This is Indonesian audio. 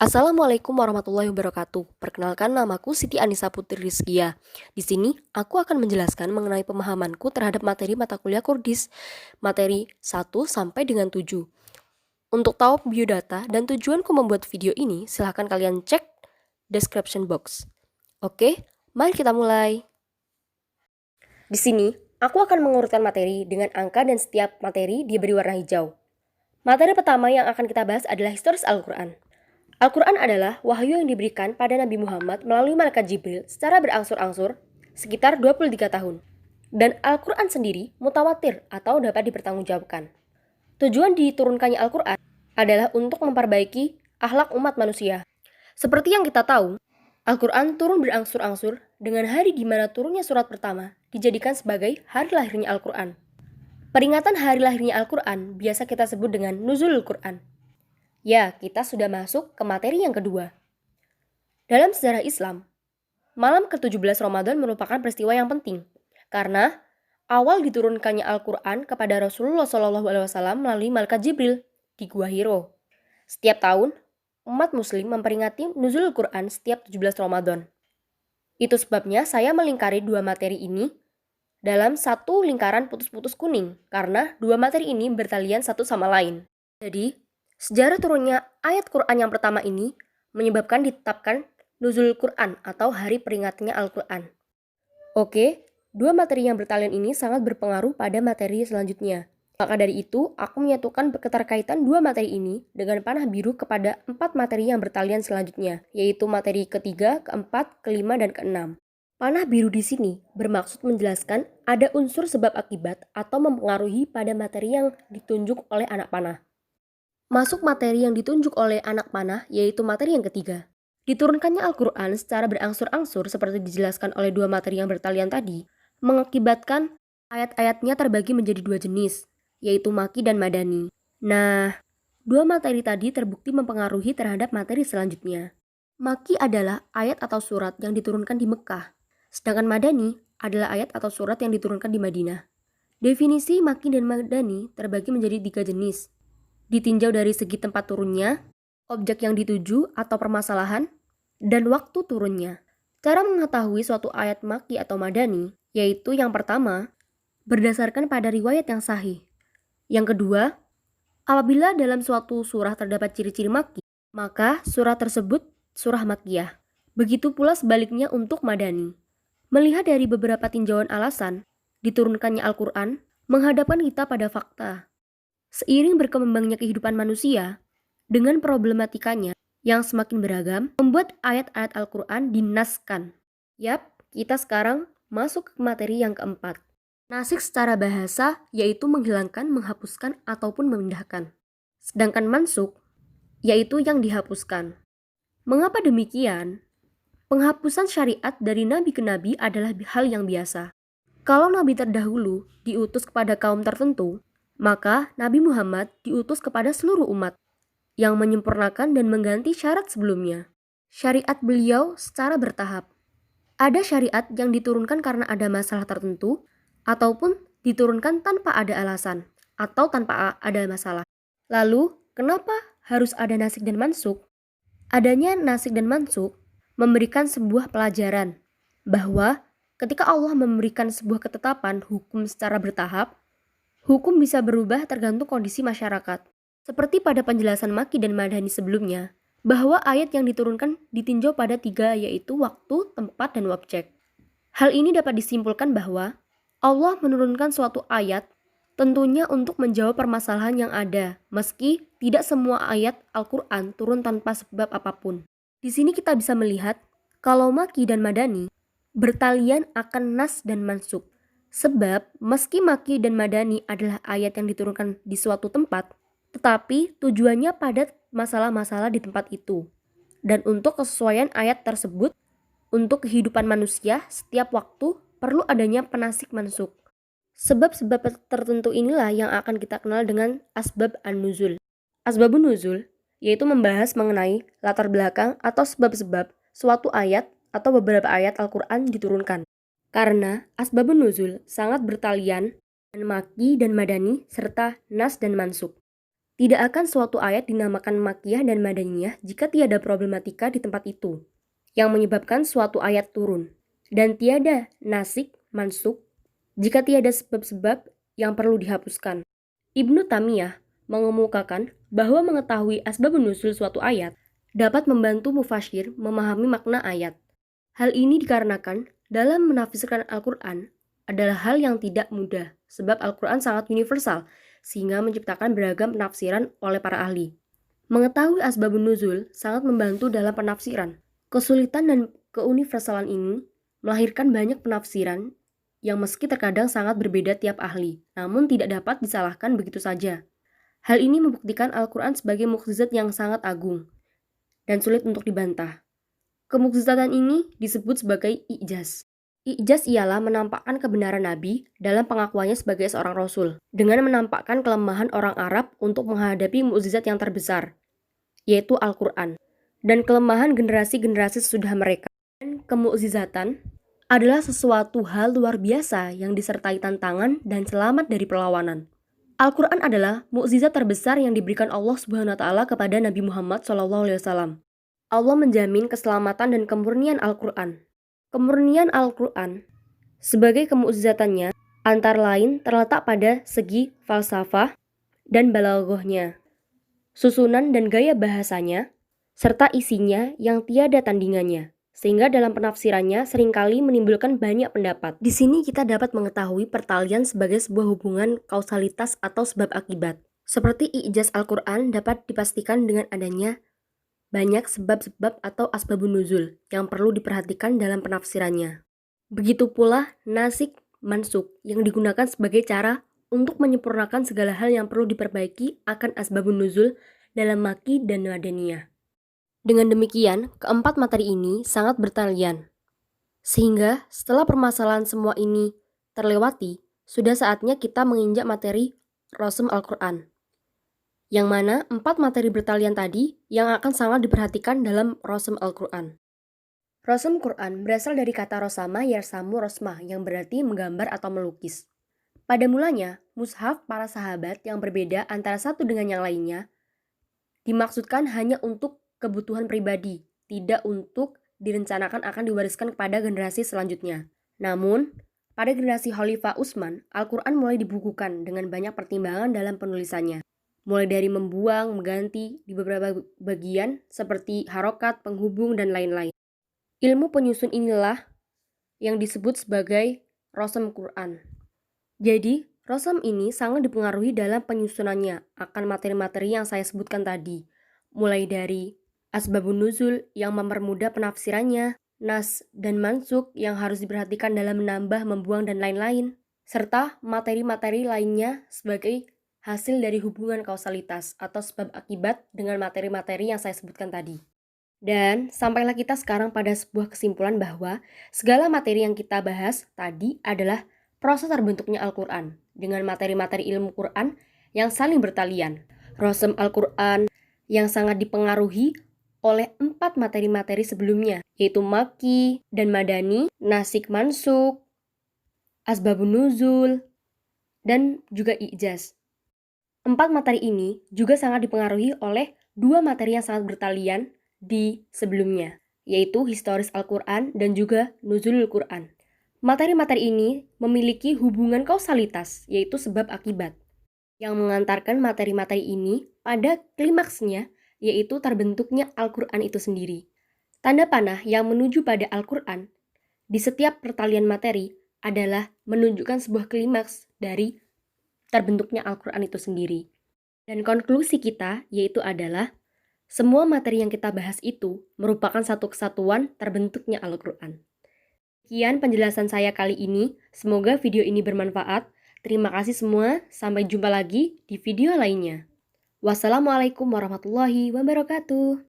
Assalamualaikum warahmatullahi wabarakatuh. Perkenalkan, namaku Siti Anissa Putri Rizkia. Di sini, aku akan menjelaskan mengenai pemahamanku terhadap materi mata kuliah Kurdis, materi 1 sampai dengan 7. Untuk tahu biodata dan tujuanku membuat video ini, silahkan kalian cek description box. Oke, mari kita mulai. Di sini, aku akan mengurutkan materi dengan angka dan setiap materi diberi warna hijau. Materi pertama yang akan kita bahas adalah historis Al-Quran. Al-Quran adalah wahyu yang diberikan pada Nabi Muhammad melalui malaikat Jibril secara berangsur-angsur sekitar 23 tahun. Dan Al-Quran sendiri mutawatir atau dapat dipertanggungjawabkan. Tujuan diturunkannya Al-Quran adalah untuk memperbaiki akhlak umat manusia. Seperti yang kita tahu, Al-Quran turun berangsur-angsur dengan hari di mana turunnya surat pertama dijadikan sebagai hari lahirnya Al-Quran. Peringatan hari lahirnya Al-Quran biasa kita sebut dengan Nuzulul Quran. Ya, kita sudah masuk ke materi yang kedua. Dalam sejarah Islam, malam ke-17 Ramadan merupakan peristiwa yang penting karena awal diturunkannya Al-Quran kepada Rasulullah SAW melalui malaikat Jibril di Gua Hiro. Setiap tahun, umat muslim memperingati Nuzul Quran setiap 17 Ramadan. Itu sebabnya saya melingkari dua materi ini dalam satu lingkaran putus-putus kuning karena dua materi ini bertalian satu sama lain. Jadi, sejarah turunnya ayat Quran yang pertama ini menyebabkan ditetapkan Nuzul Quran atau hari peringatnya Al-Quran. Oke, dua materi yang bertalian ini sangat berpengaruh pada materi selanjutnya. Maka dari itu, aku menyatukan keterkaitan dua materi ini dengan panah biru kepada 4 materi yang bertalian selanjutnya, yaitu materi ketiga, keempat, kelima, dan keenam. Panah biru di sini bermaksud menjelaskan ada unsur sebab akibat atau mempengaruhi pada materi yang ditunjuk oleh anak panah. Masuk materi yang ditunjuk oleh anak panah, yaitu materi yang ketiga. Diturunkannya Al-Quran secara berangsur-angsur seperti dijelaskan oleh dua materi yang bertalian tadi, mengakibatkan ayat-ayatnya terbagi menjadi dua jenis, yaitu Maki dan Madani. Nah, dua materi tadi terbukti mempengaruhi terhadap materi selanjutnya. Maki adalah ayat atau surat yang diturunkan di Mekah, sedangkan Madani adalah ayat atau surat yang diturunkan di Madinah. Definisi Maki dan Madani terbagi menjadi 3 jenis, ditinjau dari segi tempat turunnya, objek yang dituju atau permasalahan, dan waktu turunnya. Cara mengetahui suatu ayat Maki atau Madani, yaitu yang pertama, berdasarkan pada riwayat yang sahih. Yang kedua, apabila dalam suatu surah terdapat ciri-ciri Maki, maka surah tersebut surah Makiyah. Begitu pula sebaliknya untuk Madani. Melihat dari beberapa tinjauan alasan, diturunkannya Al-Quran menghadapkan kita pada fakta. Seiring berkembangnya kehidupan manusia, dengan problematikanya yang semakin beragam, membuat ayat-ayat Al-Quran dinaskan. Yap, kita sekarang masuk ke materi yang keempat. Nasik secara bahasa yaitu menghilangkan, menghapuskan, ataupun memindahkan. Sedangkan mansuk yaitu yang dihapuskan. Mengapa demikian? Penghapusan syariat dari nabi ke nabi adalah hal yang biasa. Kalau nabi terdahulu diutus kepada kaum tertentu, maka Nabi Muhammad diutus kepada seluruh umat yang menyempurnakan dan mengganti syarat sebelumnya. Syariat beliau secara bertahap. Ada syariat yang diturunkan karena ada masalah tertentu, ataupun diturunkan tanpa ada alasan, atau tanpa ada masalah. Lalu, kenapa harus ada nasik dan mansuk? Adanya nasik dan mansuk memberikan sebuah pelajaran bahwa ketika Allah memberikan sebuah ketetapan hukum secara bertahap, hukum bisa berubah tergantung kondisi masyarakat. Seperti pada penjelasan Maki dan Madani sebelumnya, bahwa ayat yang diturunkan ditinjau pada 3 yaitu waktu, tempat, dan objek. Hal ini dapat disimpulkan bahwa Allah menurunkan suatu ayat tentunya untuk menjawab permasalahan yang ada, meski tidak semua ayat Al-Quran turun tanpa sebab apapun. Di sini kita bisa melihat kalau Maki dan Madani bertalian akan nas dan mansuk. Sebab meski Maki dan Madani adalah ayat yang diturunkan di suatu tempat, tetapi tujuannya pada masalah-masalah di tempat itu. Dan untuk kesesuaian ayat tersebut, untuk kehidupan manusia setiap waktu perlu adanya penasik mansuk. Sebab-sebab tertentu inilah yang akan kita kenal dengan asbab an-nuzul. Asbabun nuzul yaitu membahas mengenai latar belakang atau sebab-sebab suatu ayat atau beberapa ayat Al-Quran diturunkan. Karena asbabun nuzul sangat bertalian dengan Maki dan Madani serta nas dan mansuk. Tidak akan suatu ayat dinamakan Makkiyah dan Madaniyah jika tiada problematika di tempat itu, yang menyebabkan suatu ayat turun. Dan tiada nasik, mansuk, jika tiada sebab-sebab yang perlu dihapuskan. Ibnu Tamiyah mengemukakan bahwa mengetahui asbabun nuzul suatu ayat dapat membantu mufasyir memahami makna ayat. Hal ini dikarenakan dalam menafsirkan Al-Quran adalah hal yang tidak mudah, sebab Al-Quran sangat universal, sehingga menciptakan beragam penafsiran oleh para ahli. Mengetahui asbabun nuzul sangat membantu dalam penafsiran. Kesulitan dan keuniversalan ini melahirkan banyak penafsiran yang meski terkadang sangat berbeda tiap ahli, namun tidak dapat disalahkan begitu saja. Hal ini membuktikan Al-Quran sebagai mukjizat yang sangat agung dan sulit untuk dibantah. Kemukjizatan ini disebut sebagai i'jaz. I'jaz ialah menampakkan kebenaran Nabi dalam pengakuannya sebagai seorang Rasul, dengan menampakkan kelemahan orang Arab untuk menghadapi mukjizat yang terbesar, yaitu Al-Quran, dan kelemahan generasi-generasi sesudah mereka. Dan kemukjizatan adalah sesuatu hal luar biasa yang disertai tantangan dan selamat dari perlawanan. Al-Quran adalah mukjizat terbesar yang diberikan Allah Subhanahu wa Ta'ala kepada Nabi Muhammad SAW. Allah menjamin keselamatan dan kemurnian Al-Quran. Kemurnian Al-Quran sebagai kemukjizatannya antara lain terletak pada segi falsafah dan balaghahnya, susunan dan gaya bahasanya, serta isinya yang tiada tandingannya, sehingga dalam penafsirannya seringkali menimbulkan banyak pendapat. Di sini kita dapat mengetahui pertalian sebagai sebuah hubungan kausalitas atau sebab akibat. Seperti i'jaz Al-Quran dapat dipastikan dengan adanya banyak sebab-sebab atau asbabun nuzul yang perlu diperhatikan dalam penafsirannya. Begitu pula nasik mansuk yang digunakan sebagai cara untuk menyempurnakan segala hal yang perlu diperbaiki akan asbabun nuzul dalam Makki dan Madaniyah. Dengan demikian, keempat materi ini sangat bertalian. Sehingga setelah permasalahan semua ini terlewati, sudah saatnya kita menginjak materi Rasm Al-Quran, yang mana 4 materi bertalian tadi yang akan sangat diperhatikan dalam Rasm Al-Quran. Rasm Quran berasal dari kata rosama yarsamu rosmah yang berarti menggambar atau melukis. Pada mulanya, mushaf para sahabat yang berbeda antara satu dengan yang lainnya dimaksudkan hanya untuk kebutuhan pribadi, tidak untuk direncanakan akan diwariskan kepada generasi selanjutnya. Namun, pada generasi Khalifah Utsman, Al-Quran mulai dibukukan dengan banyak pertimbangan dalam penulisannya. Mulai dari membuang, mengganti di beberapa bagian seperti harokat, penghubung, dan lain-lain. Ilmu penyusun inilah yang disebut sebagai Rasm Quran. Jadi, Rasm ini sangat dipengaruhi dalam penyusunannya akan materi-materi yang saya sebutkan tadi. Mulai dari asbabun nuzul yang mempermudah penafsirannya, nas dan mansuk yang harus diperhatikan dalam menambah, membuang, dan lain-lain, serta materi-materi lainnya sebagai hasil dari hubungan kausalitas atau sebab akibat dengan materi-materi yang saya sebutkan tadi. Dan sampailah kita sekarang pada sebuah kesimpulan bahwa segala materi yang kita bahas tadi adalah proses terbentuknya Al-Quran dengan materi-materi ilmu Quran yang saling bertalian. Rasm Al-Quran yang sangat dipengaruhi oleh 4 materi-materi sebelumnya, yaitu Makki dan Madani, Nasik Mansuk, Asbabun Nuzul, dan juga I'jaz. 4 materi ini juga sangat dipengaruhi oleh 2 materi yang sangat bertalian di sebelumnya, yaitu historis Al-Quran dan juga Nuzulul Quran. Materi-materi ini memiliki hubungan kausalitas, yaitu sebab akibat, yang mengantarkan materi-materi ini pada klimaksnya, yaitu terbentuknya Al-Quran itu sendiri. Tanda panah yang menuju pada Al-Quran di setiap pertalian materi adalah menunjukkan sebuah klimaks dari terbentuknya Al-Quran itu sendiri. Dan konklusi kita yaitu adalah semua materi yang kita bahas itu merupakan satu kesatuan terbentuknya Al-Quran. Sekian penjelasan saya kali ini, semoga video ini bermanfaat. Terima kasih semua, sampai jumpa lagi di video lainnya. Wassalamualaikum warahmatullahi wabarakatuh.